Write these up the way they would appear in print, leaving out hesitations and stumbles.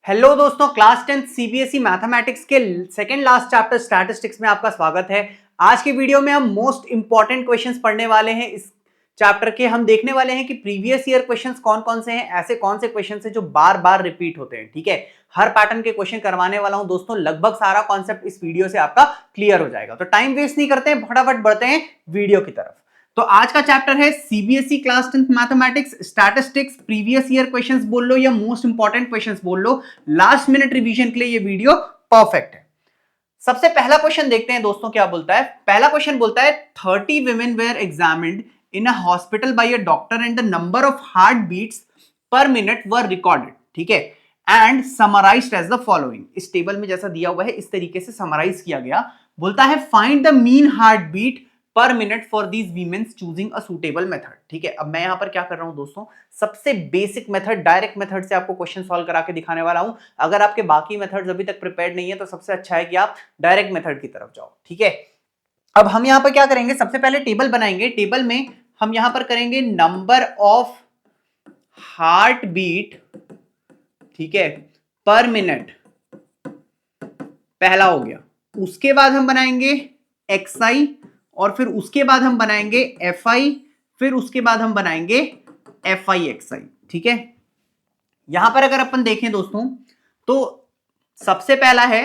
Hello दोस्तों, class 10 CBSE mathematics के second last chapter statistics में आपका स्वागत है। आज की वीडियो में हम मोस्ट इंपॉर्टेंट क्वेश्चंस पढ़ने वाले हैं। इस चैप्टर के हम देखने वाले हैं कि प्रीवियस ईयर क्वेश्चंस कौन कौन से हैं, ऐसे कौन से क्वेश्चंस हैं जो बार बार रिपीट होते हैं। ठीक है, हर पैटर्न के क्वेश्चन करवाने वाला हूं दोस्तों। लगभग सारा कॉन्सेप्ट इस वीडियो से आपका क्लियर हो जाएगा। तो टाइम वेस्ट नहीं करते हैं, फटाफट बढ़ते हैं वीडियो की तरफ। तो आज का चैप्टर है CBSE class 10 mathematics statistics. Previous year questions बोल लो या मोस्ट इंपॉर्टेंट क्वेश्चंस बोल लो, लास्ट मिनट रिवीजन के लिए ये वीडियो परफेक्ट है। सबसे पहला क्वेश्चन देखते हैं दोस्तों, क्या बोलता है। पहला क्वेश्चन बोलता है 30 women were examined in a hospital by a doctor and the number of heartbeats per minute were recorded। ठीक है, and summarized as the following. इस टेबल में जैसा दिया हुआ है इस तरीके से समराइज किया गया। बोलता है find the mean heart beat per minute for these womens choosing a suitable method. ठीक है, अब मैं यहां पर क्या कर रहा हूं दोस्तों, सबसे बेसिक मेथड डायरेक्ट मेथड से आपको क्वेश्चन सॉल्व करा के दिखाने वाला हूं। अगर आपके बाकी मेथड्स अभी तक प्रिपेयर्ड नहीं है तो सबसे अच्छा है कि आप डायरेक्ट मेथड की तरफ जाओ। ठीक है, अब हम यहां पर क्या करेंगे, सबसे पहले टेबल बनाएंगे। टेबल में हम यहां पर करेंगे नंबर ऑफ हार्ट बीट, ठीक है, पर मिनट, पहला हो गया। उसके बाद हम बनाएंगे एक्सआई, और फिर उसके बाद हम बनाएंगे एफ आई, फिर उसके बाद हम बनाएंगे एफ आई एक्स आई। ठीक है, यहां पर अगर अपन देखें दोस्तों तो सबसे पहला है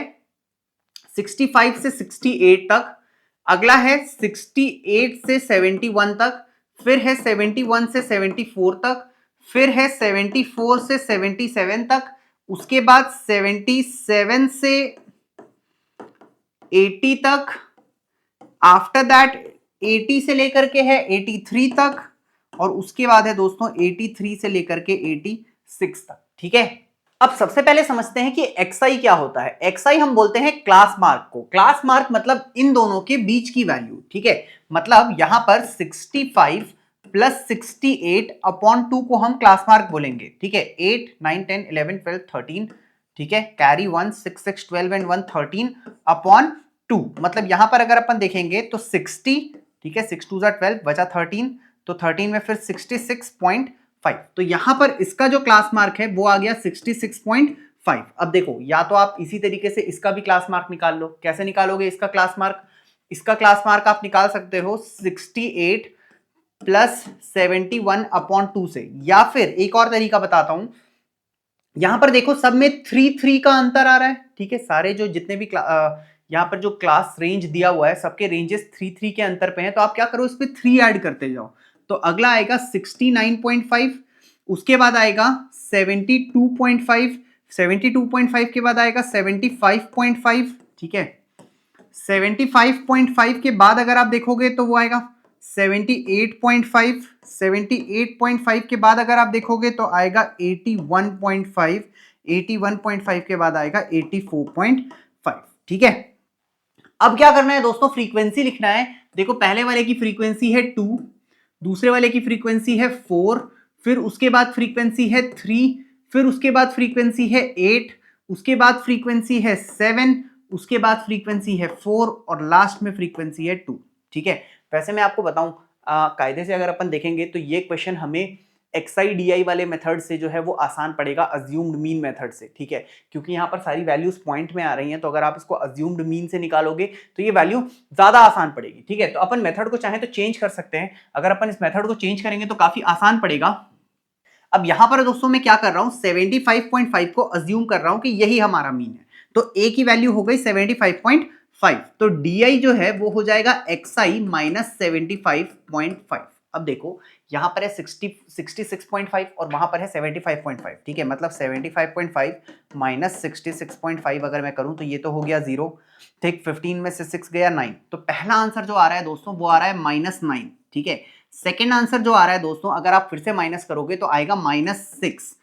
65 से 68 तक, अगला है 68 से 71 तक, फिर है 71 से 74 तक, फिर है 74 से 77 तक, उसके बाद 77 से 80 तक, आफ्टर दैट 80 से लेकर के है 83 तक, और उसके बाद है दोस्तों 83 से लेकर के 86 तक। ठीक है, अब सबसे पहले समझते हैं कि एक्सआई क्या होता है। एक्सआई हम बोलते हैं क्लास मार्क को। क्लास मार्क मतलब इन दोनों के बीच की वैल्यू। ठीक है, मतलब यहां पर 65 प्लस 68 अपॉन 2 को हम क्लास मार्क बोलेंगे। ठीक है, 8 9 10 11 12 13, ठीक है, कैरी 1 6 6 12 एंड 1 13 अपॉन 2। मतलब यहां पर अगर अपन देखेंगे तो 60, ठीक है, 6 2 12 बचा 13, तो 13 में फिर 66.5। तो यहां पर इसका जो क्लास मार्क है वो आ गया 66.5। अब देखो, या तो आप इसी तरीके से इसका भी क्लास मार्क निकाल लो। कैसे निकालोगे इसका क्लास मार्क? इसका क्लास मार्क आप निकाल सकते हो 68 प्लस 71 अपॉन 2 से, या फिर एक और तरीका बताता हूं। यहां पर देखो सब में 3 का अंतर आ रहा है। ठीक है, सारे जो जितने भी यहां पर जो क्लास रेंज दिया हुआ है सबके रेंजेस 3 के अंतर पे हैं। तो आप क्या करो, इस पे 3 ऐड करते जाओ। तो अगला आएगा 69.5, उसके बाद आएगा 72.5, 72.5 के बाद आएगा 75.5। ठीक है, 75.5 के बाद अगर आप देखोगे तो वो आएगा 78.5, 78.5 के बाद अगर आप देखोगे तो आएगा 81.5, 81.5 के बाद आएगा 84.5। ठीक है, अब क्या करना है दोस्तों, फ्रीक्वेंसी लिखना है। देखो, पहले वाले की फ्रीक्वेंसी है 2, दूसरे वाले की फ्रीक्वेंसी है 4, फिर उसके बाद फ्रीक्वेंसी है 3, फिर उसके बाद फ्रीक्वेंसी है 8, उसके बाद फ्रीक्वेंसी है 7, उसके बाद फ्रीक्वेंसी है 4, और लास्ट में फ्रीक्वेंसी है 2। ठीक है, वैसे मैं आपको बताऊं, कायदे से अगर अपन देखेंगे तो ये क्वेश्चन हमें एक्सआई डीआई वाले मेथड से जो है वो आसान पड़ेगा, अज्यूम्ड मीन मेथड से। ठीक है, क्योंकि यहाँ पर सारी वैल्यूज पॉइंट में आ रही हैं, तो अगर आप इसको अज्यूम्ड मीन से निकालोगे तो ये वैल्यू ज्यादा आसान पड़ेगी। ठीक है, तो अपन मेथड को चाहे तो चेंज कर सकते हैं। अगर अपन इस मेथड को चेंज करेंगे तो काफी आसान पड़ेगा। अब यहां पर दोस्तों मैं क्या कर रहा हूं, 75.5 को अज्यूम कर रहा हूं कि यही हमारा मीन है। तो ए की वैल्यू हो गई 75.5, तो डी जो है वो हो जाएगा एक्सआई माइनस 75.5। अब देखो, यहां पर है 66.5 और वहां पर है 75.5। ठीक है, मतलब 75.5 माइनस 66.5 अगर मैं करूं तो ये तो हो गया 0। ठीक, 15 में से 6 गया 9, तो पहला आंसर जो आ रहा है दोस्तों वो आ रहा है -9। ठीक है, सेकेंड आंसर जो आ रहा है दोस्तों, अगर आप फिर से माइनस करोगे तो आएगा -6।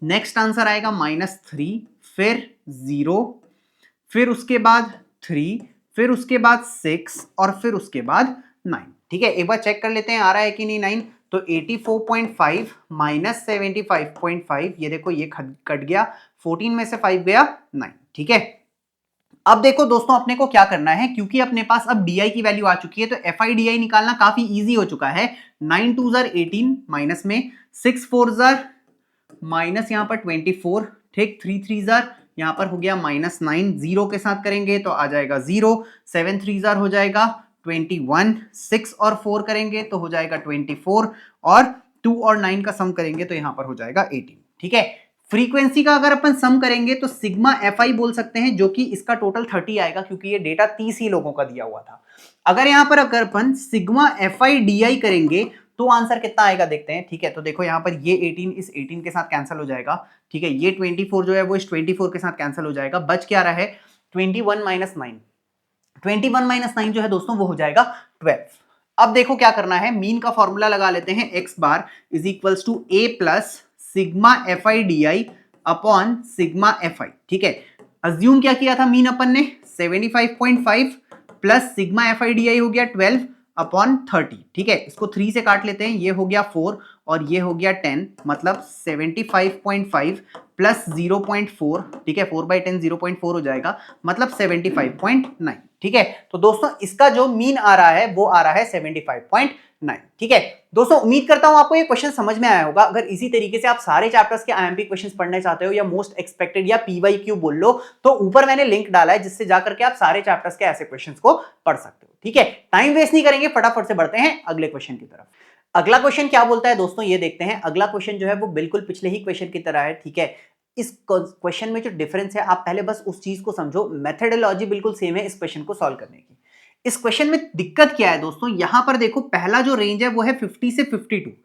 नेक्स्ट आंसर आएगा -3, फिर 0, फिर उसके बाद 3, फिर उसके बाद 6, और फिर उसके बाद 9। ठीक है, एक बार चेक कर लेते हैं आ रहा है कि नहीं 9। तो 84.5 माइनस 75.5, ये देखो ये कट गया, 14 में से 5 गया 9। ठीक है, अब देखो दोस्तों अपने को क्या करना है, क्योंकि अपने पास अब डी की वैल्यू आ चुकी है तो एफ आई डी आई निकालना काफी इजी हो चुका है। 9 2 18, माइनस में 6 4 माइनस यहां पर 24। ठीक, 3 3 जार, यहाँ पर हो गया -9, 0 के साथ करेंगे तो आ जाएगा 0, 7 3 जार हो जाएगा 21, 6 और 4 करेंगे तो हो जाएगा 24, और 2 और 9 का सम करेंगे तो यहाँ पर हो जाएगा 18। ठीक है, फ्रीक्वेंसी का अगर अपन सम करेंगे तो सिग्मा FI बोल सकते हैं, जो कि इसका टोटल 30 आएगा, क्योंकि ये डेटा 30 ही लोगों का दिया हुआ था। अगर यहाँ पर अगर अपन सिग्मा FI DI करेंगे तो आंसर कितना आएगा देखते हैं। ठीक है, तो देखो यहाँ पर ये 18 इस 18 के साथ कैंसिल हो जाएगा। ठीक है, ये 24 जो है वो इस 24 के साथ कैंसिल हो जाएगा, बच क्या रहा है 21 माइनस 9, 21 माइनस 9 जो है दोस्तों वो हो जाएगा 12। अब देखो क्या करना है, मीन का फॉर्मूला लगा लेते हैं, x bar is equals to a plus sigma FI DI upon sigma FI। ठीक है, अज्यूम क्या किया था मीन अपन ने 75.5 प्लस सिग्मा FI DI हो गया 12 अपॉन 30। ठीक है, इसको 3 से काट लेते हैं, ये हो गया 4 और ये हो गया 10, मतलब 75.5 प्लस 0.4। ठीक है, 4/10 0.4 हो जाएगा, मतलब 75.9। ठीक है, तो दोस्तों इसका जो मीन आ रहा है वो आ रहा है 75.9। ठीक है दोस्तों, उम्मीद करता हूं आपको ये क्वेश्चन समझ में आया होगा। अगर इसी तरीके से आप सारे चैप्टर्स के IMP क्वेश्चंस पढ़ना चाहते हो, या मोस्ट एक्सपेक्टेड या PYQ बोल लो, तो ऊपर मैंने लिंक डाला है, जिससे जाकर के आप सारे चैप्टर्स के ऐसे क्वेश्चंस को पढ़ सकते हो। ठीक है, टाइम वेस्ट नहीं करेंगे, फटाफट से बढ़ते हैं अगले क्वेश्चन की तरफ। अगला क्वेश्चन क्या बोलता है दोस्तों, ये देखते हैं। अगला क्वेश्चन जो है वो बिल्कुल पिछले ही क्वेश्चन की तरह है। ठीक है, इस क्वेश्चन में जो डिफरेंस है, आप पहले बस उस चीज को समझो, मेथडोलॉजी बिल्कुल सेम है इस क्वेश्चन को सॉल्व करने की। इस क्वेश्चन में दिक्कत क्या है दोस्तों, यहां पर देखो पहला जो रेंज है वो है 50 से 52,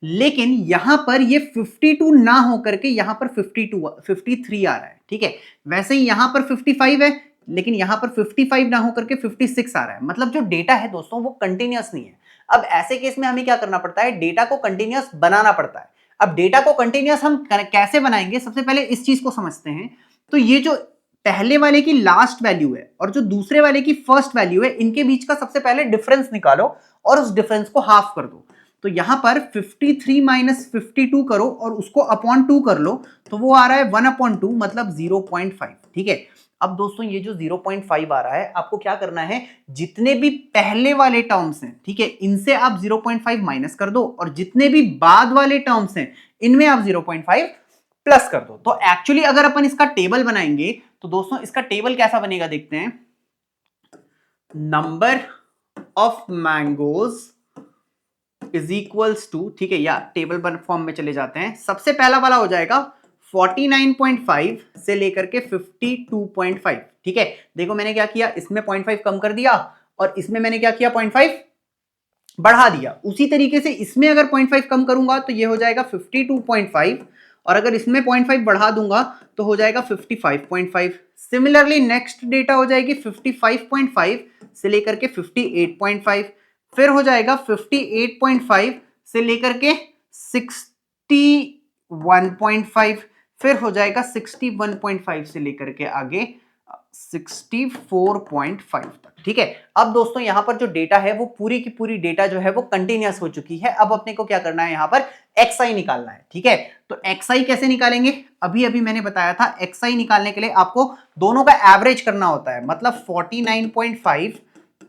लेकिन यहां पर ये 52 ना होकर के यहां पर 53 आ रहा है। ठीक है, वैसे ही यहां पर 55 है, लेकिन यहां पर 55 ना होकर के 56 आ रहा है, मतलब जो डेटा है दोस्तों वो कंटिन्यूअस नहीं है। अब ऐसे केस में हमें क्या करना पड़ता है, डेटा को कंटिन्यूअस बनाना पड़ता है। अब डेटा को कंटिन्यूअस हम कैसे बनाएंगे, सबसे पहले इस चीज को समझते हैं। तो ये जो पहले वाले की लास्ट वैल्यू है और जो दूसरे वाले की फर्स्ट वैल्यू है, इनके बीच का सबसे पहले डिफरेंस निकालो और उस डिफरेंस को हाफ कर दो। तो यहां पर 53 माइनस 52 करो और उसको अपॉन 2 कर लो, तो वो आ रहा है 1/2, मतलब 0.5। ठीक है, अब दोस्तों ये जो 0.5 आ रहा है, आपको क्या करना है, जितने भी पहले वाले टर्म्स हैं, ठीक है, इनसे आप 0.5 माइनस कर दो, और जितने भी बाद वाले टर्म्स हैं इनमें आप 0.5 प्लस कर दो। तो एक्चुअली अगर अपन इसका टेबल बनाएंगे तो दोस्तों इसका टेबल कैसा बनेगा देखते हैं। Number of mangoes is equals to, ठीक है, या टेबल फॉर्म में चले जाते हैं। सबसे पहला वाला हो जाएगा 49.5 से लेकर के 52.5। ठीक है, देखो मैंने क्या किया, इसमें 0.5 कम कर दिया और इसमें मैंने क्या किया 0.5 बढ़ा दिया। उसी तरीके से इसमें अगर 0.5 कम करूंगा तो ये हो जाएगा 52.5, और अगर इसमें 0.5 बढ़ा दूंगा तो हो जाएगा 55.5। सिमिलरली नेक्स्ट डेटा हो जाएगी 55.5 से लेकर के 58.5, फिर हो जाएगा 58.5 से लेकर के 61.5, फिर हो जाएगा 61.5 से लेकर के आगे 64.5 तक। ठीक है, अब दोस्तों यहां पर जो डेटा है वो पूरी की पूरी डेटा जो है वो कंटिन्यूअस हो चुकी है। अब अपने को क्या करना है, यहां पर XI निकालना है। ठीक है, तो XI कैसे निकालेंगे, अभी अभी मैंने बताया था। XI निकालने के लिए आपको दोनों का एवरेज करना होता है, मतलब 49.5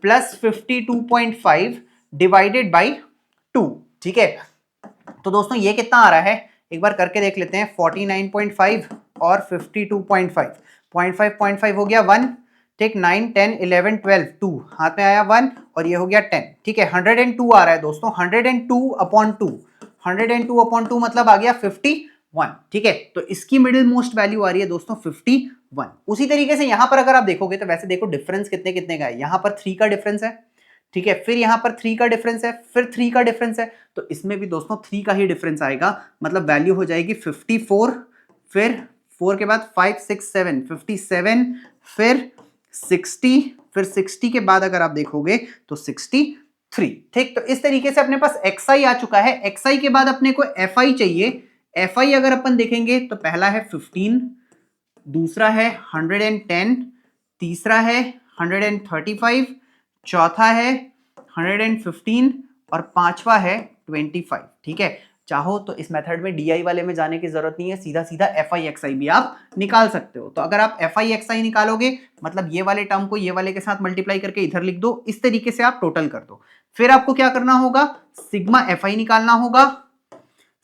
प्लस 52.5 डिवाइडेड बाई 2। ठीक है, तो दोस्तों ये कितना आ रहा है, एक बार करके देख लेते हैं। 49.5 और 52.5, 0.5 हो गया 1, ठीक, 9 10 11 12 2 हाथ में आया 1 और ये हो गया 10। ठीक है, 102 आ रहा है दोस्तों, 102/2, 102/2 मतलब आ गया 51। ठीक है, तो इसकी मिडिल मोस्ट वैल्यू आ रही है दोस्तों 51। उसी तरीके से यहां पर अगर आप देखोगे तो वैसे देखो डिफरेंस कितने कितने का है, यहां पर 3 का डिफरेंस है। ठीक है, फिर यहां पर 3 का डिफरेंस है, फिर 3 का डिफरेंस है, तो इसमें भी दोस्तों 3 का ही डिफरेंस आएगा, मतलब वैल्यू हो जाएगी 54, फिर 4 के बाद 5 6 7 57, फिर 60, फिर 60 के बाद अगर आप देखोगे तो 63। ठीक, तो इस तरीके से अपने पास XI आ चुका है। XI के बाद अपने को FI चाहिए। FI अगर अपन देखेंगे तो पहला है 15, दूसरा है 110, तीसरा है 135, चौथा है 115 और पांचवा है 25। ठीक है, चाहो तो इस मेथड में DI वाले में जाने की जरूरत नहीं है, सीधा सीधा FI XI भी आप निकाल सकते हो। तो अगर आप FI XI निकालोगे, मतलब ये वाले टर्म को ये वाले के साथ मल्टीप्लाई करके इधर लिख दो, इस तरीके से आप टोटल कर दो। फिर आपको क्या करना होगा, सिग्मा FI निकालना होगा।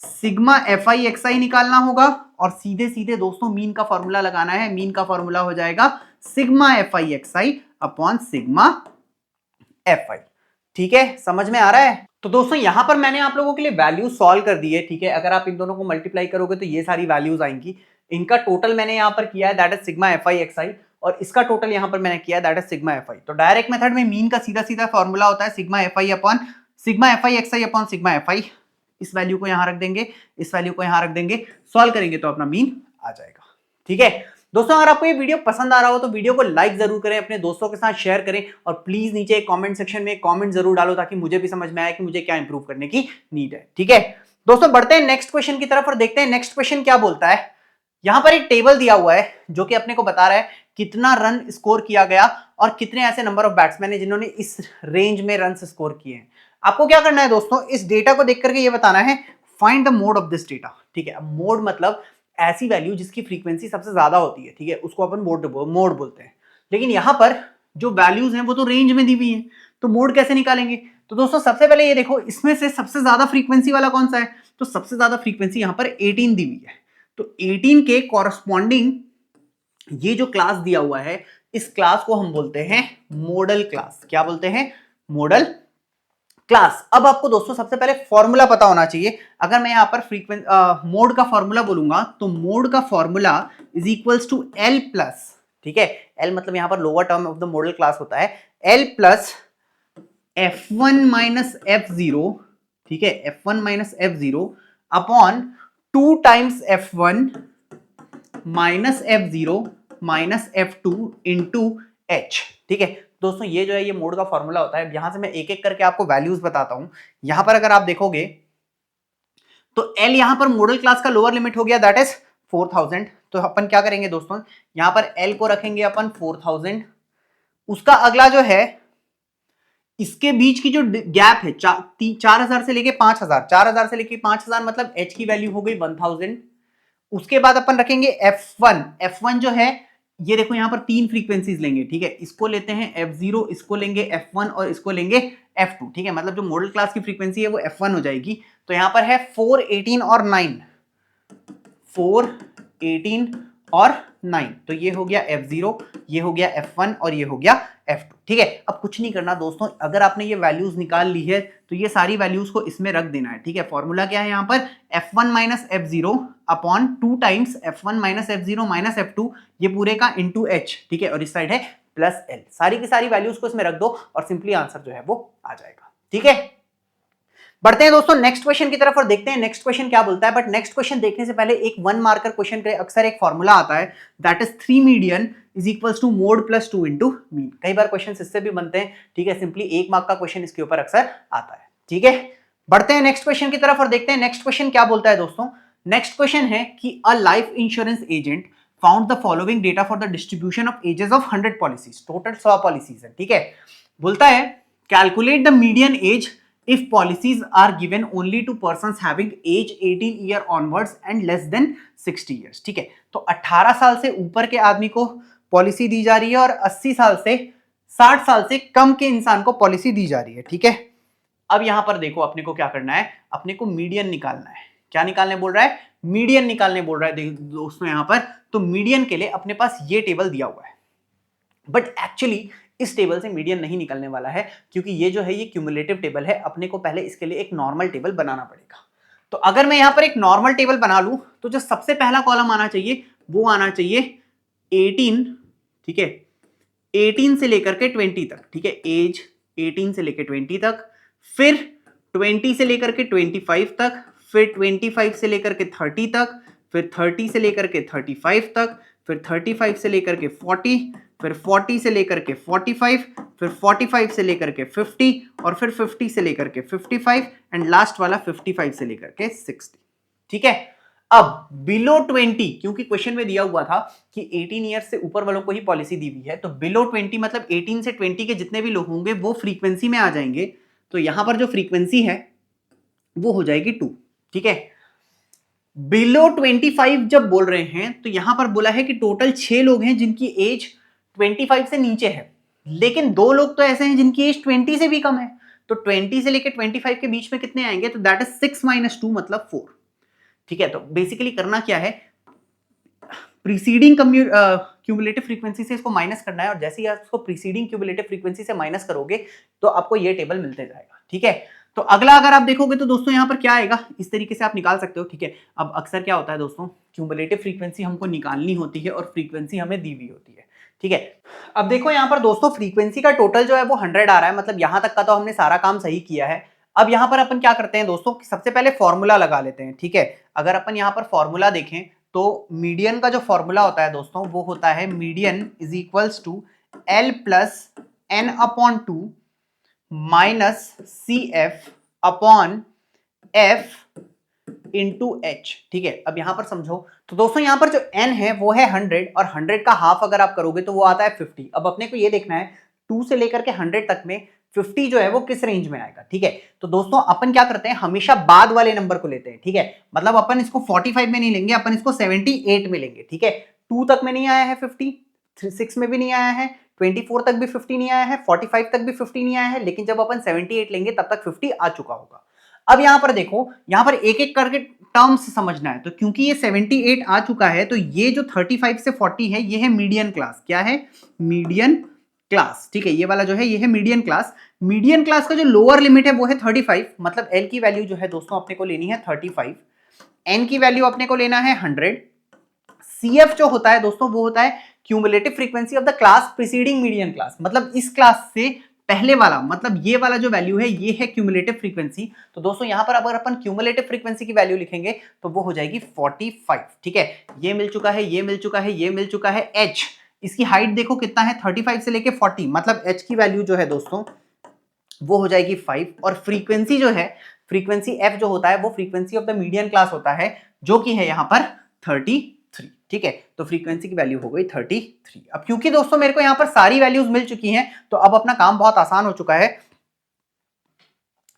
सिग्मा एफ आई एक्स आई निकालना होगा और सीधे सीधे दोस्तों मीन का फॉर्मूला लगाना है। मीन का फॉर्मूला हो जाएगा sigma F I X I upon sigma F आई। ठीक है, समझ में आ रहा है? तो दोस्तों यहां पर मैंने आप लोगों के लिए वैल्यूज सॉल्व कर दी है। ठीक है, अगर आप इन दोनों को मल्टीप्लाई करोगे तो ये सारी वैल्यूज आएंगी। इनका टोटल मैंने यहां पर किया है, that is sigma F I X I, और इसका टोटल यहां पर मैंने किया है, that is sigma F I. तो डायरेक्ट मेथड में मीन का सीधा सीधा फॉर्मूला होता है sigma F I upon sigma F I X I upon sigma F आई। इस वैल्यू को यहां रख देंगे, इस वैल्यू को यहां रख देंगे, सॉल्व करेंगे तो अपना मीन आ जाएगा। ठीक है दोस्तों, अगर आपको ये वीडियो पसंद आ रहा हो तो वीडियो को लाइक जरूर करें, अपने दोस्तों के साथ शेयर करें, और प्लीज नीचे एक कमेंट सेक्शन में एक कमेंट जरूर डालो ताकि मुझे भी समझ में आए कि मुझे क्या इंप्रूव करने की नीड है। ठीक है दोस्तों, बढ़ते हैं नेक्स्ट क्वेश्चन की तरफ और देखते हैं नेक्स्ट क्वेश्चन क्या बोलता है। यहां पर एक टेबल दिया हुआ है जो कि अपने को बता रहा है कितना रन स्कोर किया गया और कितने ऐसे नंबर ऑफ बैट्समैन है जिन्होंने इस रेंज में रन स्कोर किए हैं। आपको क्या करना है दोस्तों, इस डेटा को देख करके ये बताना है find the mode of this data. ठीक है, अब मोड मतलब ऐसी वैल्यू जिसकी फ्रीक्वेंसी सबसे ज्यादा होती है। ठीक है, उसको अपन मोड बोलते हैं। लेकिन यहां पर जो वैल्यूज हैं वो तो रेंज में दी हुई हैं, तो मोड कैसे निकालेंगे? तो दोस्तों सबसे पहले ये देखो, इसमें से सबसे ज्यादा फ्रीक्वेंसी वाला कौन सा है? तो सबसे ज्यादा फ्रीक्वेंसी यहां पर 18 दी हुई है। तो 18 के कॉरस्पॉन्डिंग ये जो क्लास दिया हुआ है, इस क्लास को हम बोलते हैं मॉडल क्लास। क्या बोलते हैं? Model class. अब आपको दोस्तों सबसे पहले फॉर्मूला पता होना चाहिए। अगर मैं यहां पर मोड का फॉर्मूला बोलूंगा तो मोड का formula is equals to L plus, ठीक है, एल मतलब यहां पर lower term of the modal class होता है, L plus F1 minus F0, ठीक है, F1 minus F0 upon 2 times F1 minus F0 minus F2 into H। ठीक है दोस्तों, ये जो है ये मोड का फॉर्मूला होता है। यहां से मैं एक एक करके आपको वैल्यूज बताता हूं। यहां पर अगर आप देखोगे तो L यहां पर मॉडल क्लास का लोअर लिमिट हो गया, दैट इज 4000। तो अपन क्या करेंगे दोस्तों, यहां पर L को रखेंगे अपन 4000। उसका अगला जो है, इसके बीच की जो गैप है 4000 से लेके 5000, 4000 से लेके 5000 मतलब H की वैल्यू हो गई 1000। उसके बाद अपन रखेंगे F1। F1 जो है ये देखो यहां पर 3 फ्रीक्वेंसीज लेंगे। ठीक है, इसको लेते हैं F0, इसको लेंगे F1 और इसको लेंगे F2। ठीक है, मतलब जो मॉडल क्लास की फ्रीक्वेंसी है वो F1 हो जाएगी। तो यहां पर है 4, 18 और 9, 4, 18 और 9। तो ये हो गया F0, ये हो गया F1 और ये हो गया F2। ठीक है, अब कुछ नहीं करना दोस्तों, अगर आपने ये वैल्यूज निकाल ली है तो ये सारी वैल्यूज को इसमें रख देना है। ठीक है, फॉर्मूला क्या है यहां पर, F1 minus F0 upon 2 times F1 minus F0 minus F2, ये पूरे का इंटू H। ठीक है, और इस साइड है प्लस L। सारी की सारी वैल्यूज को इसमें रख दो और सिंपली आंसर जो है वो आ जाएगा। ठीक है, बढ़ते हैं दोस्तों नेक्स्ट क्वेश्चन की तरफ और देखते हैं नेक्स्ट क्वेश्चन क्या बोलता है। बट नेक्स्ट क्वेश्चन देखने से पहले एक 1 मार्कर क्वेश्चन के अक्सर एक फॉर्मूला आता है, that is 3 median is equals to mode plus 2 into mean. कई बार क्वेश्चन इससे भी बनते हैं। ठीक है, सिंपली 1 मार्क का क्वेश्चन इसके ऊपर अक्सर आता है। ठीक है, बढ़ते हैं नेक्स्ट क्वेश्चन की तरफ और देखते हैं नेक्स्ट क्वेश्चन क्या बोलता है दोस्तों। नेक्स्ट क्वेश्चन है कि a life insurance agent found the following data for the distribution of ages of 100 policies. Total 100 policies है। ठीक है, बोलता है calculate the median age if policies are given only to persons having age 18 year onwards and less than 60 years। ठीक है, तो 18 साल से ऊपर के आदमी को पॉलिसी दी जा रही है और 80 साल से 60 साल से कम के इंसान को पॉलिसी दी जा रही है। ठीक है, अब यहां पर देखो अपने को क्या करना है, अपने को मीडियन निकालना है। क्या निकालने बोल रहा है? मीडियन निकालने बोल रहा है दोस्तों यहां पर। तो मीडियन के लिए अपने पास ये टेबल दिया हुआ है, बट एक्चुअली इस टेबल से मीडियन नहीं निकलने वाला है क्योंकि ये जो है ये क्यूमुलेटिव टेबल है। अपने को पहले इसके लिए एक नॉर्मल टेबल बनाना पड़ेगा। तो अगर मैं यहां पर एक नॉर्मल टेबल बना लूं तो जो सबसे पहला कॉलम आना चाहिए वो आना चाहिए 18। ठीक है, 18 से लेकर के 20 तक। ठीक है, एज 18 से लेकर 20 तक, फिर 20 से लेकर के 25 तक, फिर 25 से लेकर के 30 तक, फिर 30 से लेकर के 35 तक, फिर 35 से लेकर के 40, फिर 40 से लेकर के 45, फिर 45 से लेकर के 50 और फिर 50 से लेकर के 55 एंड लास्ट वाला 55 से लेकर के 60। ठीक है, अब बिलो 20, क्योंकि क्वेश्चन में दिया हुआ था कि 18 ईयर्स से ऊपर वालों को ही पॉलिसी दी हुई है, तो बिलो 20 मतलब 18 से 20 के जितने भी लोग होंगे वो फ्रीक्वेंसी में आ जाएंगे। तो यहां पर जो फ्रीक्वेंसी है वो हो जाएगी 2। ठीक है, बिलो 25 जब बोल रहे हैं तो यहां पर बोला है कि टोटल 6 लोग हैं जिनकी एज 25 से नीचे है, लेकिन 2 लोग तो ऐसे हैं जिनकी एज 20 से भी कम है। तो 20 से लेकर 25 के बीच में कितने आएंगे? तो दैट इज 6 - 2 मतलब 4। ठीक है, तो बेसिकली करना क्या है, प्रीसीडिंग क्यूमुलेटिव फ्रीक्वेंसी से इसको माइनस करना है, और जैसे ही आप इसको प्रीसीडिंग क्यूमुलेटिव फ्रीक्वेंसी से माइनस करोगे तो आपको ये टेबल मिलते जाएगा। ठीक है, तो अगला अगर आप देखोगे तो दोस्तों यहाँ पर क्या आएगा, इस तरीके से आप निकाल सकते हो। ठीक है, अब अक्सर क्या होता है दोस्तों, क्यूमुलेटिव फ्रीक्वेंसी हमको निकालनी होती है और फ्रीक्वेंसी हमें दी हुई होती है। ठीक है, अब देखो यहाँ पर दोस्तों फ्रीक्वेंसी का टोटल जो है वो 100 आ रहा है, मतलब यहाँ तक का तो हमने सारा काम सही किया है। अब यहाँ पर अपन क्या करते हैं दोस्तों, सबसे पहले फॉर्मूला लगा लेते हैं। ठीक है, अगर अपन यहाँ पर फॉर्मूला देखें तो मीडियन का जो फॉर्मूला होता है दोस्तों वो होता है median is equals to L plus N upon two minus C F upon F into H. ठीक है, अब यहां पर समझो तो दोस्तों यहां पर जो n है वो है 100 और 100 का हाफ अगर आप करोगे तो वो आता है 50। अब अपने को ये देखना है 2 से लेकर के 100 तक में 50 जो है वो किस रेंज में आएगा। ठीक है, तो दोस्तों अपन क्या करते हैं, हमेशा बाद वाले नंबर को लेते हैं। ठीक है, मतलब अपन इसको 45 में नहीं लेंगे, अपन इसको 78 में लेंगे। ठीक है, 2 तक में नहीं आया है 50, 6 में भी नहीं आया है, 24 तक भी 50 नहीं आया है, 45 तक भी 50 नहीं आया है, लेकिन जब अपन 78 लेंगे तब तक 50 आ चुका होगा। अब यहां पर देखो, यहां पर एक एक करके टर्म्स समझना है, तो क्योंकि ये 78 आ चुका है तो ये जो 35 से 40 है ये है मीडियन क्लास। क्या है, मीडियन क्लास। ठीक है, ये वाला जो है ये है मीडियन क्लास। मीडियन क्लास का जो लोअर लिमिट है वो है 35, मतलब एल की वैल्यू जो है दोस्तों अपने को लेनी है 35, एन की वैल्यू अपने को लेना है 100, सीएफ जो होता है दोस्तों वो होता है cumulative frequency of the class preceding median class, मतलब इस क्लास से पहले वाला, मतलब ये वाला जो वैल्यू है ये है क्यूमुलेटिव फ्रीक्वेंसी। तो दोस्तों यहां पर अगर अपन क्यूमुलेटिव फ्रीक्वेंसी की वैल्यू लिखेंगे तो वो हो जाएगी 45। ठीक है, ये मिल चुका है, ये मिल चुका है, ये मिल चुका है। एच, इसकी हाइट देखो कितना है, 35 से लेके 40, मतलब एच की वैल्यू जो है दोस्तों वो हो जाएगी 5। और फ्रीक्वेंसी जो है, फ्रीक्वेंसी एफ जो होता है वो frequency of the median class होता है, जो कि है यहां पर 33। ठीक है, तो फ्रीक्वेंसी की वैल्यू हो गई 33। अब क्योंकि दोस्तों मेरे को यहां पर सारी वैल्यूज मिल चुकी हैं तो अब अपना काम बहुत आसान हो चुका है,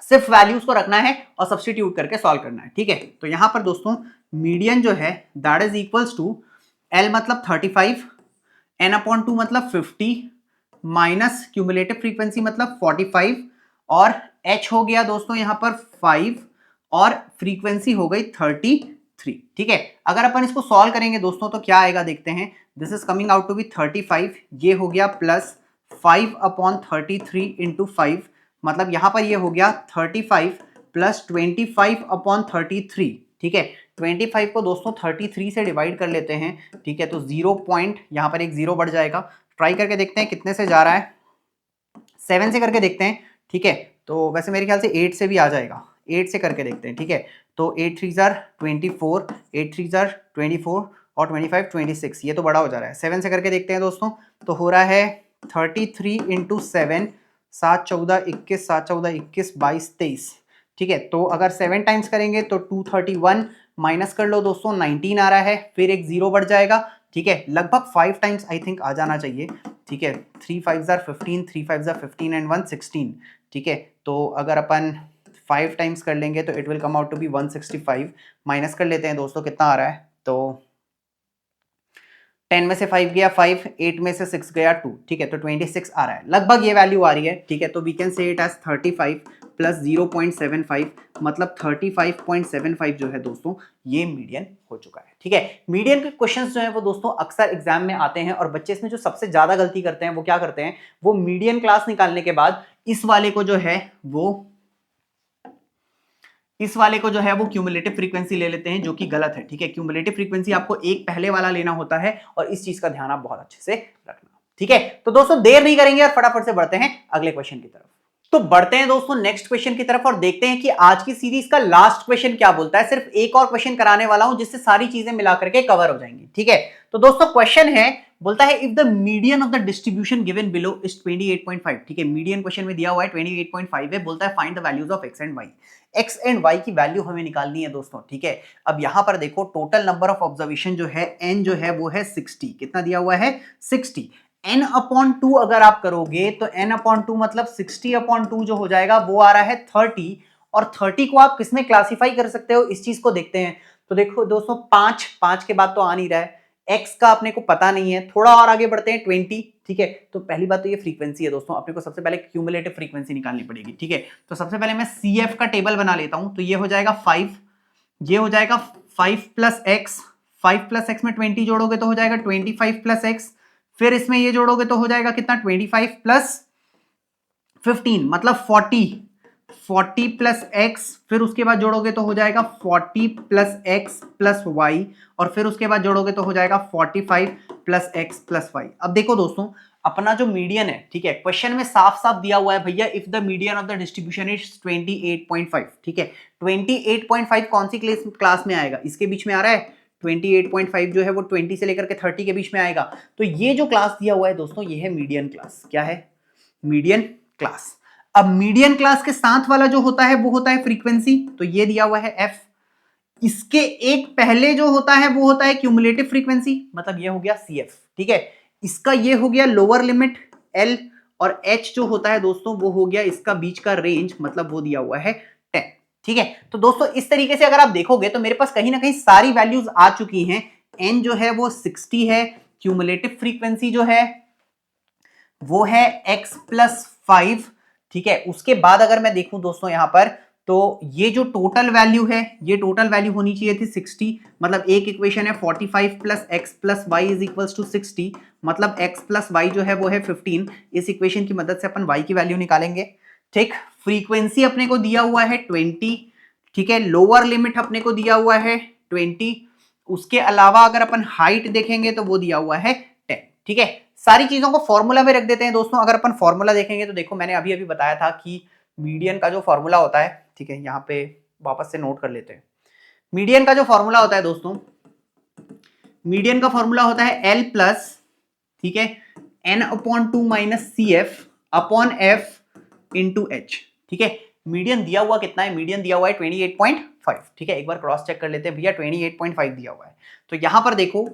सिर्फ वैल्यूज को रखना है और सब्स्टिट्यूट करके सॉल्व करना है। ठीक है, तो यहां पर दोस्तों मीडियन जो है that is equals to L मतलब 35, एन अपॉन 2 मतलब 50, माइनस क्यूमुलेटिव फ्रीक्वेंसी मतलब 45, और एच हो गया दोस्तों यहां पर 5 और फ्रीक्वेंसी हो गई 33। ठीक है, अगर अपन इसको सॉल्व करेंगे दोस्तों तो क्या आएगा देखते हैं, this is coming out to be 35, ये हो गया प्लस 5 अपॉन 33 इंटू 5, मतलब यहां पर ये हो गया 35 प्लस 25 अपॉन 33। ठीक है, 25 को दोस्तों 33 से डिवाइड कर लेते हैं। ठीक है, तो 0 पॉइंट यहां पर एक 0 बढ़ जाएगा। ट्राई करके देखते हैं कितने से जा रहा है, 7 से करके देखते हैं। ठीक है, तो वैसे मेरे ख्याल से 8 से भी आ जाएगा, 8 से करके देखते हैं। ठीक है, तो 8 3 जार 24, 8 3 जार 24 और 25 26, ये तो बड़ा हो जा रहा है। 7 से करके देखते हैं दोस्तों, तो हो रहा है 33 इंटू 7, 7 14 21, 7 14 21 22 23। ठीक है, तो अगर 7 टाइम्स करेंगे तो 231, माइनस कर लो दोस्तों 19 आ रहा है, फिर एक 0 बढ़ जाएगा। ठीक है, लगभग 5 टाइम्स आई थिंक आ जाना चाहिए। ठीक है, 3 5 जार 15, 3 5 जार 15 एंड 1 16। ठीक है, तो अगर अपन 5 टाइम्स कर लेंगे तो it will come out to be 165। Minus कर लेते हैं दोस्तों कितना आ रहा है, तो 10 में से 5 गया 5, 8 में से 6 गया 2। ठीक है, तो 26 आ रहा है, लगभग ये वैल्यू आ रही है। ठीक है, तो we can say it as 35 plus 0.75, मतलब 35.75 जो है दोस्तों ये मीडियन हो चुका है। ठीक है, मीडियन के क्वेश्चंस जो है वो दोस्तों अक्सर एग्जाम में आते हैं, और बच्चे इसमें जो सबसे ज्यादा गलती करते हैं वो क्या करते हैं, वो मीडियन क्लास निकालने के बाद इस वाले को जो है वो क्यूमुलेटिव फ्रीक्वेंसी ले लेते हैं, जो कि गलत है। ठीक है, क्यूमुलेटिव फ्रीक्वेंसी आपको एक पहले वाला लेना होता है, और इस चीज का ध्यान आप बहुत अच्छे से रखना। ठीक है, तो दोस्तों देर नहीं करेंगे और फटाफट से बढ़ते हैं अगले क्वेश्चन की तरफ। तो बढ़ते हैं दोस्तों नेक्स्ट क्वेश्चन की तरफ और देखते हैं कि आज की सीरीज का लास्ट क्वेश्चन क्या बोलता है। सिर्फ एक और क्वेश्चन कराने वाला हूं जिससे सारी चीजें मिलाकर के कवर हो जाएंगी। ठीक है, तो दोस्तों क्वेश्चन है, बोलता है if the median of the distribution given below is 28.5। ठीक है, मीडियन क्वेश्चन में दिया हुआ है 28.5 है, बोलता है find the values of X and Y. X and Y की वैल्यू हमें निकालनी है दोस्तों। ठीक है, अब यहां पर देखो टोटल नंबर ऑफ ऑब्जर्वेशन जो है एन जो है वो है 60। कितना दिया हुआ है, 60। n अपॉन 2 अगर आप करोगे तो n अपॉन 2 मतलब 60 अपॉन 2 जो हो जाएगा वो आ रहा है 30, और 30 को आप किसमें क्लासिफाई कर सकते हो इस चीज को देखते हैं। तो देखो दोस्तों 5 के बाद तो आ नहीं रहा है, x का अपने को पता नहीं है, थोड़ा और आगे बढ़ते हैं 20। ठीक है, तो पहली बात तो ये फ्रीक्वेंसी है दोस्तों, अपने को सबसे पहले क्यूमुलेटिव फ्रीक्वेंसी निकालनी पड़ेगी। ठीक है, तो सबसे पहले मैं CF का टेबल बना लेता हूं, तो ये हो जाएगा 5 ये हो जाएगा 5 प्लस एक्स, 5 प्लस एक्स में 20 जोड़ोगे तो हो जाएगा 25 प्लस एक्स, फिर इसमें ये जोड़ोगे तो हो जाएगा कितना 25 प्लस 15 मतलब 40 प्लस एक्स, फिर उसके बाद जोड़ोगे तो हो जाएगा 40 प्लस एक्स प्लस वाई, और फिर उसके बाद जोड़ोगे तो हो जाएगा 45 प्लस एक्स प्लस वाई। अब देखो दोस्तों, अपना जो मीडियन है, ठीक है, क्वेश्चन में साफ साफ दिया हुआ है भैया, if the median of the distribution is 28.5, ठीक है, 28.5 कौन सी क्लास में आएगा, इसके बीच में आ रहा है, 28.5 जो है वो 20 से लेकर के 30 के बीच में आएगा। तो ये जो क्लास दिया हुआ है दोस्तों, ये है मीडियन क्लास। क्या है? Median class. अब मीडियन क्लास के साथ वाला जो होता है वो होता है फ्रीक्वेंसी, तो ये दिया हुआ है एफ। इसके एक पहले जो होता है वो होता है क्यूमुलेटिव फ्रीक्वेंसी, मतलब ये हो गया सी एफ, ठीक है। इसका ये हो गया लोअर लिमिट एल, और एच जो होता है दोस्तों वो हो गया इसका बीच का रेंज, मतलब वो दिया हुआ है 10, ठीक है। तो दोस्तों इस तरीके से अगर आप देखोगे तो मेरे पास कहीं ना कहीं सारी वैल्यूज आ चुकी हैं। एन जो है वो 60 है, क्यूमुलेटिव फ्रीक्वेंसी जो है वो है x प्लस 5, ठीक है। उसके बाद अगर मैं देखूं दोस्तों यहां पर, तो ये जो टोटल वैल्यू है, ये टोटल वैल्यू होनी चाहिए थी 60, मतलब एक इक्वेशन है 45 plus X plus Y is equals to 60, मतलब x प्लस वाई जो है वो है 15। इस इक्वेशन की मदद से अपन y की वैल्यू निकालेंगे, ठीक। फ्रीक्वेंसी अपने को दिया हुआ है 20, ठीक है। लोअर लिमिट अपने को दिया हुआ है 20। उसके अलावा अगर अपन हाइट देखेंगे तो वो दिया हुआ है 10, ठीक है। सारी चीजों को फॉर्मूला में रख देते हैं दोस्तों। अगर अपन फॉर्मूला देखेंगे तो देखो, मैंने अभी अभी बताया था कि मीडियन का जो फॉर्मूला होता है, ठीक है, यहाँ पे वापस से नोट कर लेते हैं। मीडियन का जो फॉर्मूला होता है दोस्तों, मीडियन का फॉर्मूला होता है एल प्लस, ठीक है, N upon 2 minus C F upon F into H, ठीक है। मीडियन दिया हुआ कितना है? मीडियन दिया हुआ है 28.5, ठीक है। एक बार क्रॉस चेक कर लेते हैं भैया, 28.5 दिया हुआ है, तो यहां पर देखो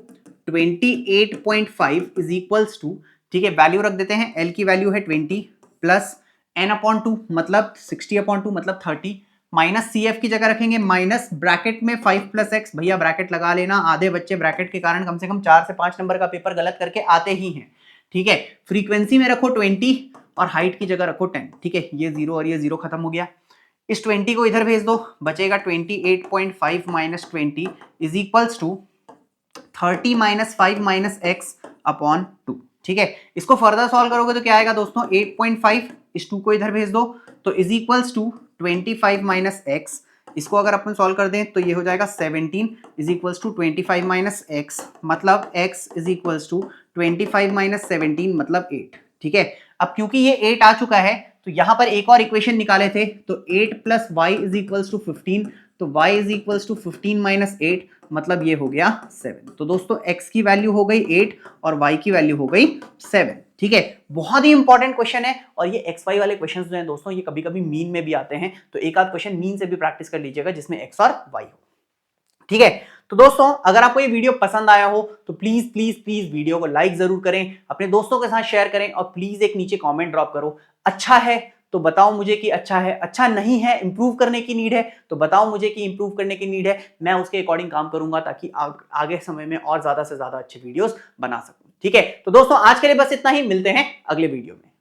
28.5 इज इक्वल्स टू, ठीक है, वैल्यू रख देते हैं, एल की वैल्यू है 20 प्लस एन अपॉन 2 मतलब 60 अपॉन 2 मतलब 30, माइनस सी एफ की जगह रखेंगे माइनस ब्रैकेट में 5 प्लस एक्स, भैया ब्रैकेट लगा लेना, आधे बच्चे ब्रैकेट के कारण कम से कम 4 से 5 नंबर का पेपर गलत करके आते ही हैं, ठीक है। फ्रीक्वेंसी में रखो 20 और हाइट की जगह रखो 10, ठीक है। ये 0 और ये 0 खत्म हो गया, इस 20 को इधर भेज दो, बचेगा 28.5 minus 20 is equals to 30 minus 5 minus X upon 2, ठीक है। इसको फर्दर सॉल्व करोगे तो क्या आएगा दोस्तों, 8.5, इस 2 को इधर भेज दो तो is equals to 25 minus X. इसको अगर अपन सॉल्व कर दें तो ये हो जाएगा 17 is equals to 25 minus X, मतलब x is equals to 25 minus 17 मतलब 8, ठीक है। अब क्योंकि ये 8 आ चुका है तो यहां पर एक और इक्वेशन निकाले थे, तो 8 plus Y is equals to 15, तो y is equals to 15 minus 8 मतलब ये हो गया 7। तो दोस्तों x की वैल्यू हो गई 8 और y की वैल्यू हो गई 7, ठीक है। बहुत ही इंपॉर्टेंट क्वेश्चन है, और ये एक्स वाई वाले क्वेश्चन जो हैं दोस्तों, ये कभी कभी मीन में भी आते हैं, तो एक आध क्वेश्चन मीन से भी प्रैक्टिस कर लीजिएगा जिसमें x और y हो, ठीक है। तो दोस्तों अगर आपको ये वीडियो पसंद आया हो तो प्लीज प्लीज प्लीज वीडियो को लाइक जरूर करें, अपने दोस्तों के साथ शेयर करें, और प्लीज एक नीचे कमेंट ड्रॉप करो। अच्छा है तो बताओ मुझे कि अच्छा है, अच्छा नहीं है, इंप्रूव करने की नीड है तो बताओ मुझे कि इंप्रूव करने की नीड है, मैं उसके अकॉर्डिंग काम करूंगा ताकि आगे समय में और ज्यादा से ज्यादा अच्छे वीडियोस बना सकूं, ठीक है। तो दोस्तों आज के लिए बस इतना ही, मिलते हैं अगले वीडियो में।